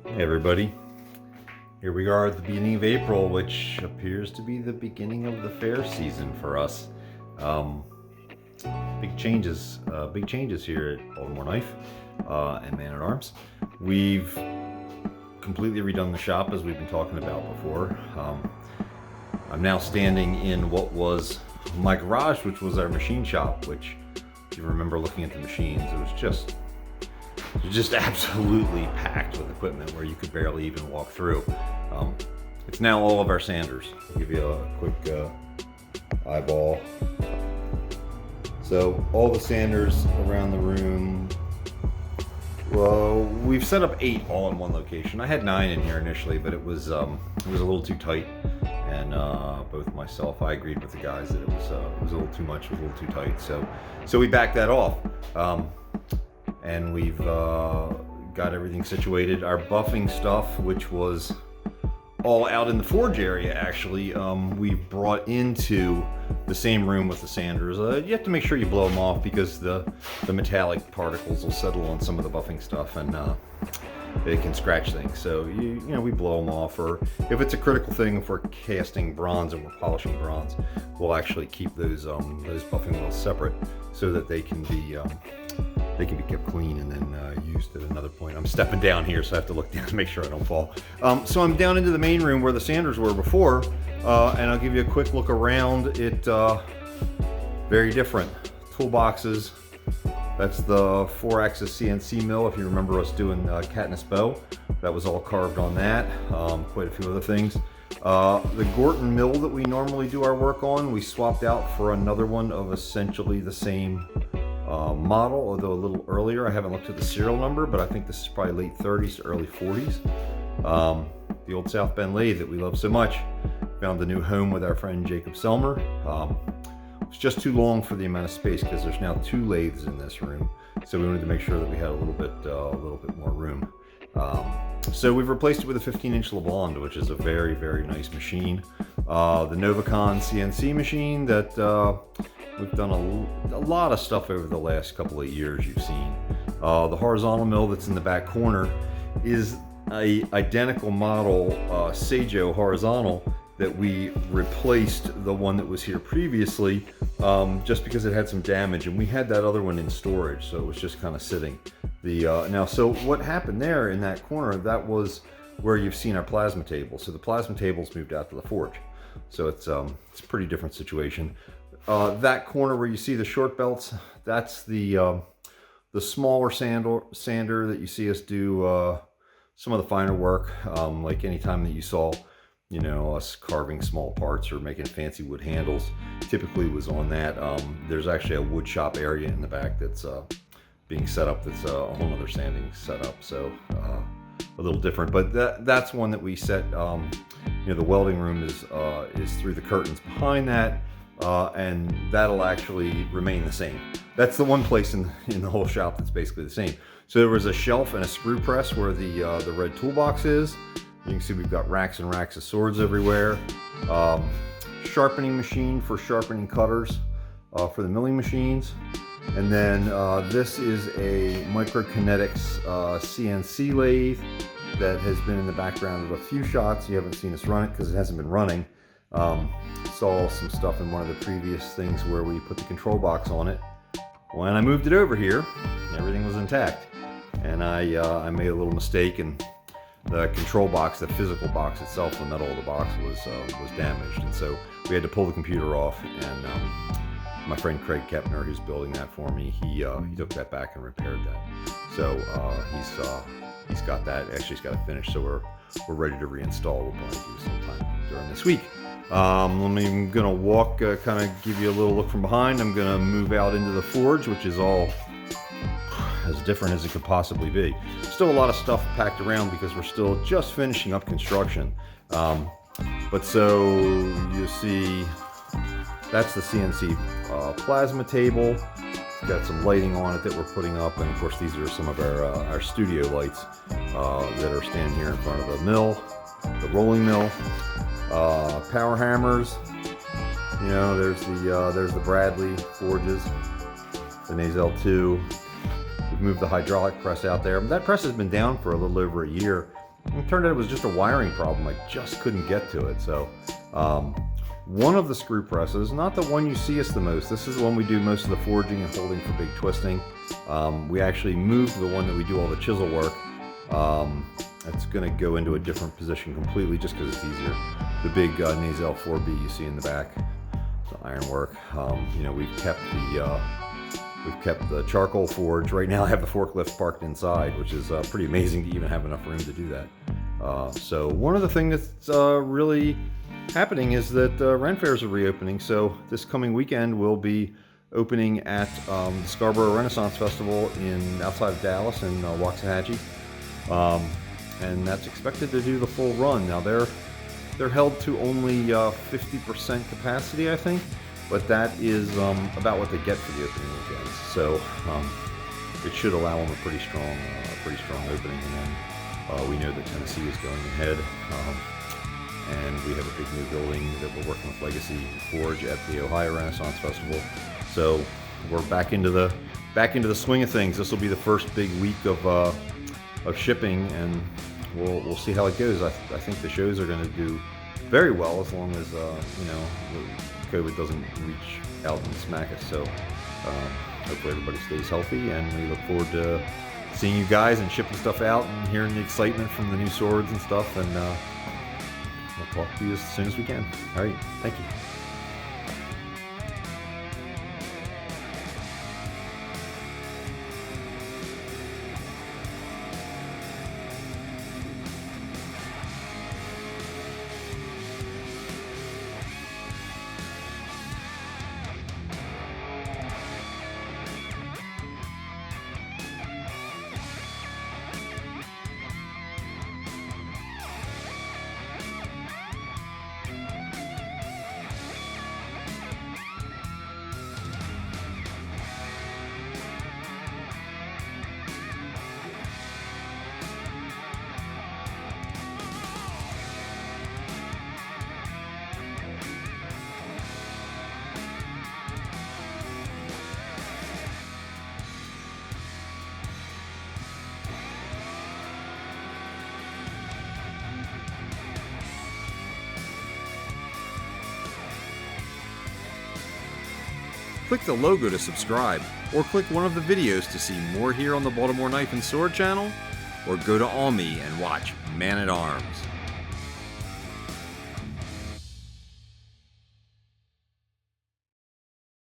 Hey everybody, here we are at the beginning of April, which appears to be the beginning of the fair season for us. Um, big changes here at Baltimore Knife and Man at Arms. We've completely redone the shop as we've been talking about before. I'm now standing in what was my garage, which was our machine shop, which if you remember looking at the machines, it was just absolutely packed with equipment where you could barely even walk through. It's now all of our sanders. I'll give you a quick eyeball. So all the sanders around the room. Well, we've set up 8 all in one location. I had 9 in here initially, but it was a little too tight, and both myself, I agreed with the guys that it was a little too much, it was a little too tight. So we backed that off. And we've got everything situated. Our buffing stuff, which was all out in the forge area, actually, we've brought into the same room with the sanders. You have to make sure you blow them off because the metallic particles will settle on some of the buffing stuff and they can scratch things. So you know we blow them off, or if it's a critical thing, if we're casting bronze and we're polishing bronze, we'll actually keep those buffing wheels separate so that they can be kept clean and then used at another point. I'm stepping down here, so I have to look down to make sure I don't fall. So I'm down into the main room where the sanders were before, and I'll give you a quick look around it. Very different toolboxes. That's the 4-axis CNC mill. If you remember us doing Katniss bow, that was all carved on that. Quite a few other things. The Gorton mill that we normally do our work on, we swapped out for another one of essentially the same model, although a little earlier. I haven't looked at the serial number, but I think this is probably late 30s to early 40s. The old South Bend lathe that we love so much found a new home with our friend Jacob Selmer. It's just too long for the amount of space because there's now 2 lathes in this room, so we wanted to make sure that we had a little bit more room. So we've replaced it with a 15-inch LeBond, which is a very, very nice machine. The Novacon CNC machine that we've done a lot of stuff over the last couple of years. You've seen the horizontal mill that's in the back corner is a identical model Seijo horizontal that we replaced the one that was here previously, just because it had some damage, and we had that other one in storage, so it was just kind of sitting. So what happened there in that corner, that was where you've seen our plasma table. So the plasma table's moved out to the forge, so it's a pretty different situation. That corner where you see the short belts, that's the smaller sander that you see us do some of the finer work, like anytime that you saw, you know, us carving small parts or making fancy wood handles, typically was on that. There's actually a wood shop area in the back that's being set up, that's a whole other sanding setup, so a little different, but that's one that we set. You know, the welding room is through the curtains behind that. And that'll actually remain the same. That's the one place in the whole shop that's basically the same. So there was a shelf and a screw press where the red toolbox is. You can see we've got racks and racks of swords everywhere. Sharpening machine for sharpening cutters for the milling machines. And then this is a Microkinetics CNC lathe that has been in the background of a few shots. You haven't seen us run it because it hasn't been running. Saw some stuff in one of the previous things where we put the control box on it. When I moved it over here, everything was intact, and I made a little mistake, and the control box, the physical box itself, the metal of the box was damaged, and so we had to pull the computer off. And my friend Craig Kepner, who's building that for me, he took that back and repaired that. So he's got that. Actually, he's got it finished, so we're ready to reinstall. We'll probably do sometime during this week. I'm gonna walk, kind of give you a little look from behind. I'm gonna move out into the forge, which is all as different as it could possibly be. Still a lot of stuff packed around because we're still just finishing up construction. But so you see, that's the CNC plasma table. It's got some lighting on it that we're putting up, and of course these are some of our studio lights that are standing here in front of the mill, the rolling mill. Power hammers, you know, there's the Bradley forges, the Nazel 2. We've moved the hydraulic press out there. That press has been down for a little over a year. It turned out it was just a wiring problem. I just couldn't get to it. So one of the screw presses, not the one you see us the most, this is the one we do most of the forging and holding for big twisting. We actually moved the one that we do all the chisel work. It's going to go into a different position completely just because it's easier. The big Nasal 4B you see in the back, the ironwork. You know, we've kept the charcoal forge. Right now I have the forklift parked inside, which is pretty amazing to even have enough room to do that. So one of the things that's really happening is that Renfaires are reopening. So this coming weekend we'll be opening at the Scarborough Renaissance Festival outside of Dallas in Waxahachie. And that's expected to do the full run. Now they're held to only 50% capacity, I think, but that is about what they get for the opening weekends. So it should allow them a pretty strong opening. And then we know that Tennessee is going ahead, and we have a big new building that we're working with Legacy Forge at the Ohio Renaissance Festival. So we're back into the swing of things. This will be the first big week of shipping, and we'll see how it goes. I think the shows are going to do very well as long as COVID doesn't reach out and smack us. So hopefully everybody stays healthy, and we look forward to seeing you guys and shipping stuff out and hearing the excitement from the new swords and stuff. And we'll talk to you as soon as we can. All right, thank you. Click the logo to subscribe, or click one of the videos to see more here on the Baltimore Knife and Sword channel, or go to Almy and watch Man at Arms.